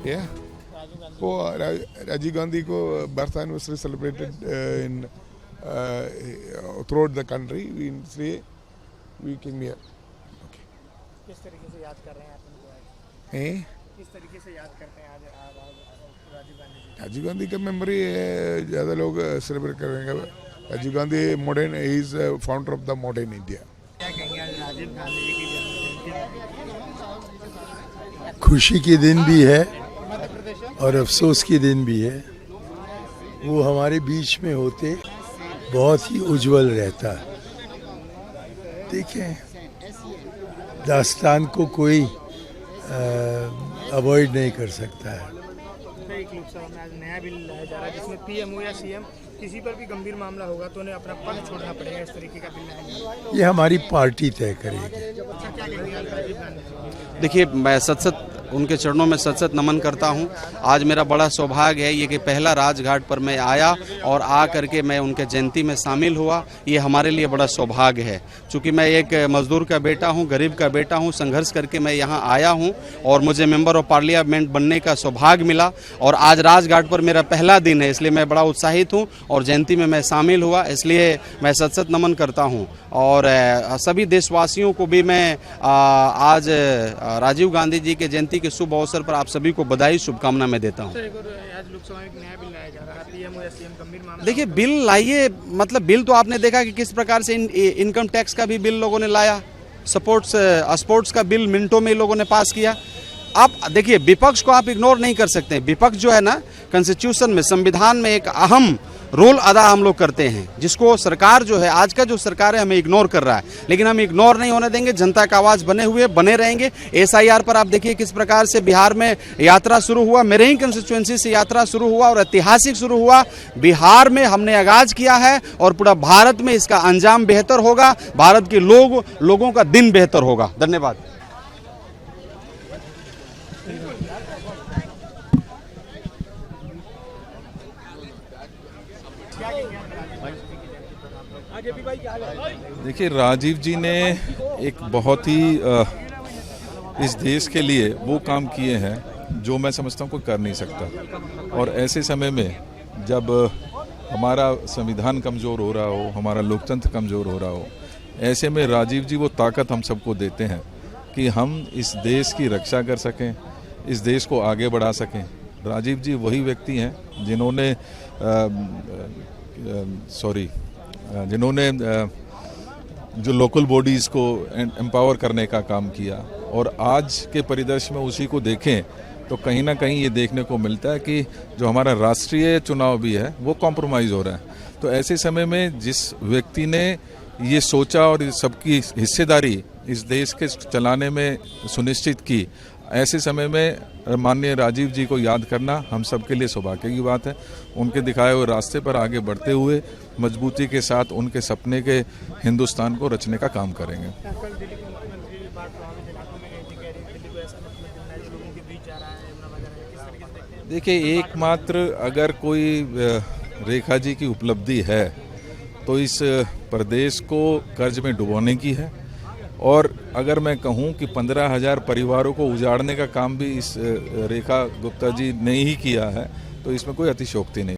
Yeah. Oh, Rajiv Gandhi ko birth anniversary celebrated in throughout the country. इसलिए we came here. Okay. किस तरीके से याद कर रहे हैं आप उनको आज? किस तरीके से याद करते हैं आज राजीव गांधी जी? राजीव गांधी का मेमोरी ज़्यादा लोग सेलिब्रेट करेंगे. Rajiv Gandhi modern is founder of the modern India. क्या कहेंगे आज राजीव गांधी जी की जन्मजयंती? खुशी के दिन भी है और अफसोस के दिन भी है. वो हमारे बीच में होते बहुत ही उज्जवल रहता. देखें, दास्तान को कोई अवॉइड नहीं कर सकता है. एक लोकसभा में आज नया बिल लाया जा रहा है जिसमें पीएम हो या सीएम किसी पर भी गंभीर मामला होगा तो उन्हें अपना पद छोड़ना पड़ेगा. इस तरीके का बिल लाया जा रहा है. ये हमारी पार्टी तय करेगी. क्या कहेंगे आज राजीव गांधी जी? देखिए, मैं सत उनके चरणों में सत नमन करता हूं. आज मेरा बड़ा सौभाग्य है ये कि पहला राजघाट पर मैं आया और आ करके मैं उनके जयंती में शामिल हुआ. ये हमारे लिए बड़ा सौभाग्य है. चूँकि मैं एक मजदूर का बेटा हूं, गरीब का बेटा हूं, संघर्ष करके मैं यहाँ आया हूं और मुझे मेंबर ऑफ पार्लियामेंट बनने का सौभाग्य मिला. और आज राजघाट पर मेरा पहला दिन है, इसलिए मैं बड़ा उत्साहित हूँ और जयंती में मैं शामिल हुआ. इसलिए मैं सत नमन करता हूँ. और सभी देशवासियों को भी मैं आज राजीव गांधी जी के जयंती के शुभ अवसर पर आप सभी को बधाई शुभकामना में देता हूं. आज लोकसभा में एक नया बिल लाया जा रहा है. पीएम हो या सीएम गंभीर मामला. देखिए, बिल लाइए, मतलब बिल तो आपने देखा कि किस प्रकार से इनकम टैक्स का भी बिल लोगों ने लाया. स्पोर्ट्स का बिल मिनटों में लोगों ने पास किया. आप देखिए, विपक्ष को आप इग्नोर नहीं कर सकते. विपक्ष जो है ना, कॉन्स्टिट्यूशन में, संविधान में एक अहम रोल अदा हम लोग करते हैं, जिसको सरकार जो है, आज का जो सरकार है, हमें इग्नोर कर रहा है. लेकिन हम इग्नोर नहीं होने देंगे. जनता का आवाज बने रहेंगे. SIR पर आप देखिए किस प्रकार से बिहार में यात्रा शुरू हुआ. मेरे ही कंस्टिट्यूएंसी से यात्रा शुरू हुआ और ऐतिहासिक शुरू हुआ. बिहार में हमने आगाज किया है और पूरा भारत में इसका अंजाम बेहतर होगा. भारत के लोगों का दिन बेहतर होगा. धन्यवाद. देखिए, राजीव जी ने एक बहुत ही इस देश के लिए वो काम किए हैं जो मैं समझता हूँ कोई कर नहीं सकता. और ऐसे समय में जब हमारा संविधान कमज़ोर हो रहा हो, हमारा लोकतंत्र कमज़ोर हो रहा हो, ऐसे में राजीव जी वो ताकत हम सबको देते हैं कि हम इस देश की रक्षा कर सकें, इस देश को आगे बढ़ा सकें. राजीव जी वही व्यक्ति हैं जिन्होंने जो लोकल बॉडीज़ को एम्पावर करने का काम किया. और आज के परिदृश्य में उसी को देखें तो कहीं ना कहीं ये देखने को मिलता है कि जो हमारा राष्ट्रीय चुनाव भी है वो कॉम्प्रोमाइज़ हो रहा है. तो ऐसे समय में जिस व्यक्ति ने ये सोचा और सबकी हिस्सेदारी इस देश के चलाने में सुनिश्चित की, ऐसे समय में माननीय राजीव जी को याद करना हम सबके लिए सौभाग्य की बात है. उनके दिखाए हुए रास्ते पर आगे बढ़ते हुए मजबूती के साथ उनके सपने के हिंदुस्तान को रचने का काम करेंगे. देखिए, एकमात्र अगर कोई रेखा जी की उपलब्धि है तो इस प्रदेश को कर्ज में डुबोने की है. और अगर मैं कहूं कि 15,000 परिवारों को उजाड़ने का काम भी इस रेखा गुप्ता जी ने ही किया है तो इसमें कोई अतिशयोक्ति नहीं.